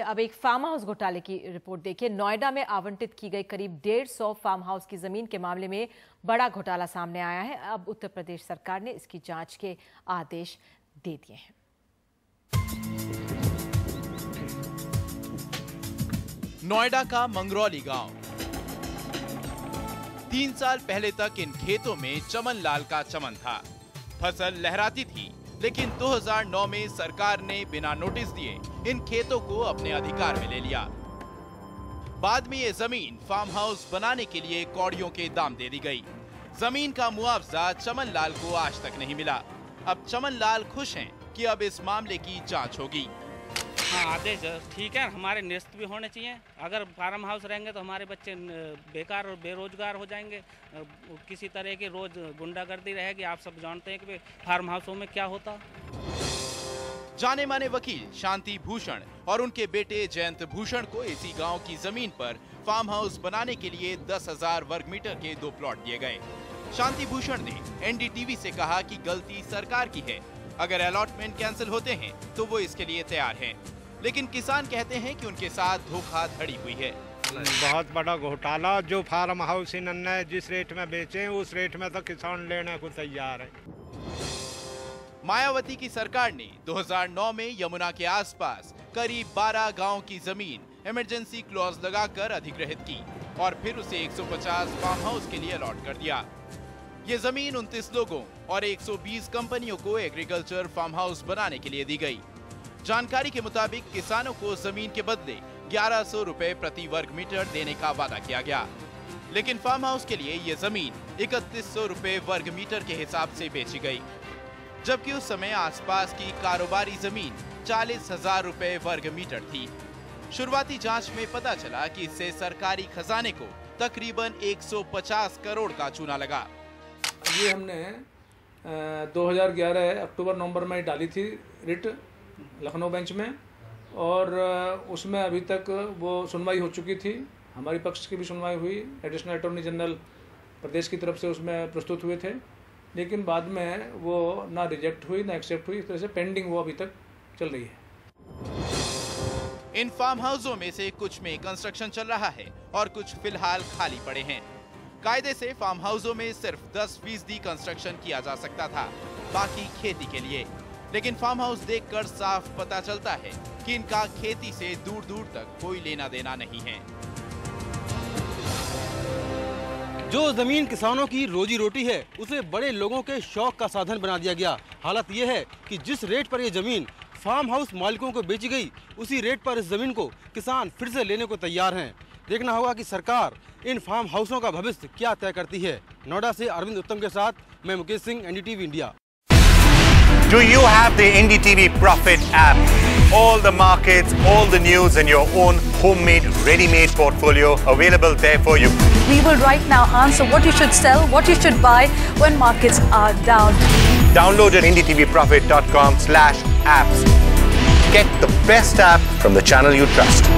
अब एक farm house घोटाले की रिपोर्ट देखिए। नोएडा में आवंटित की गई करीब 150 फार्म हाउस की जमीन के मामले में बड़ा घोटाला सामने आया है। अब उत्तर प्रदेश सरकार ने इसकी जांच के आदेश दे दिए हैं। नोएडा का मंगरौली गांव। 3 साल पहले तक इन खेतों में चमन लाल का चमन था। फसल लहराती थी, लेकिन 2009 में सरकार ने बिना नोटिस दिए इन खेतों को अपने अधिकार में ले लिया। बाद में ये जमीन फार्म हाउस बनाने के लिए कौड़ियों के दाम दे दी गई। जमीन का मुआवजा चमन लाल को आज तक नहीं मिला। अब चमन लाल खुश हैं कि अब इस मामले की जांच होगी। हाँ, आदेश ठीक है, हमारे निरस्त भी होने चाहिए। अगर फार्म हाउस रहेंगे तो हमारे बच्चे बेकार और बेरोजगार हो जाएंगे। किसी तरह की रोज गुंडागर्दी रहेगी। आप सब जानते हैं कि फार्म हाउसों में क्या होता। जाने माने वकील शांति भूषण और उनके बेटे जयंत भूषण को इसी गांव की जमीन पर फार्म हाउस बनाने के लिए 10,000 वर्ग मीटर के 2 प्लॉट दिए गए। शांति भूषण ने एनडीटीवी से कहा कि गलती सरकार की है। अगर अलॉटमेंट कैंसिल होते हैं तो वो इसके लिए तैयार हैं। लेकिन किसान कहते हैं कि उनके साथ धोखाधड़ी हुई है। बहुत बड़ा घोटाला। जो फार्म हाउस इन्होंने जिस रेट में बेचे उस रेट में तो किसान लेने को तैयार है। मायावती की सरकार ने 2009 में यमुना के आसपास करीब 12 गांव की जमीन इमरजेंसी क्लॉज लगाकर अधिग्रहित की और फिर उसे 150 फार्म हाउस के लिए अलॉट कर दिया। ये जमीन 29 लोगों और 120 कंपनियों को एग्रीकल्चर फार्म हाउस बनाने के लिए दी गई। जानकारी के मुताबिक किसानों को जमीन के बदले 1100 रुपए प्रति वर्ग मीटर देने का वादा किया गया, लेकिन फार्म हाउस के लिए ये जमीन 3100 रुपए वर्ग मीटर के हिसाब से बेची गई, जबकि उस समय आसपास की कारोबारी जमीन 40,000 रुपए वर्ग मीटर थी। शुरुआती जांच में पता चला कि इससे सरकारी खजाने को तकरीबन 150 करोड़ का चूना लगा। ये हमने 2011 अक्टूबर-नवंबर में डाली थी रिट लखनऊ बेंच में, और उसमें अभी तक वो सुनवाई हो चुकी थी। हमारी पक्ष की भी सुनवाई हुई। एडिशनल अटॉर्नी जनरल प्रदेश की तरफ से उसमें प्रस्तुत हुए थे, लेकिन बाद में वो ना रिजेक्ट हुई ना एक्सेप्ट हुई। इस तरह से पेंडिंग वो अभी तक चल रही है। इन फार्म हाउसों में से कुछ में कंस्ट्रक्शन चल रहा है और कुछ फिलहाल खाली पड़े हैं। कायदे से फार्म हाउसों में सिर्फ 10% कंस्ट्रक्शन किया जा सकता था, बाकी खेती के लिए। लेकिन फार्म हाउस देखकर साफ पता चलता है कि इनका खेती से दूर दूर तक कोई लेना देना नहीं है। जो जमीन किसानों की रोजी रोटी है उसे बड़े लोगों के शौक का साधन बना दिया गया। हालत यह है कि जिस रेट पर यह जमीन फार्म हाउस मालिकों को बेची गई, उसी रेट पर इस जमीन को किसान फिर से लेने को तैयार हैं। देखना होगा कि सरकार इन फार्म हाउसों का भविष्य क्या तय करती है। नोएडा से अरविंद उत्तम के साथ मैं Mukesh Singh, NDTV India. Do you have the NDTV Profit app? All the markets, all the news and your own homemade, ready-made portfolio available there for you. We will right now answer what you should sell, what you should buy when markets are down. Download at ndtvprofit.com/apps. Get the best app from the channel you trust.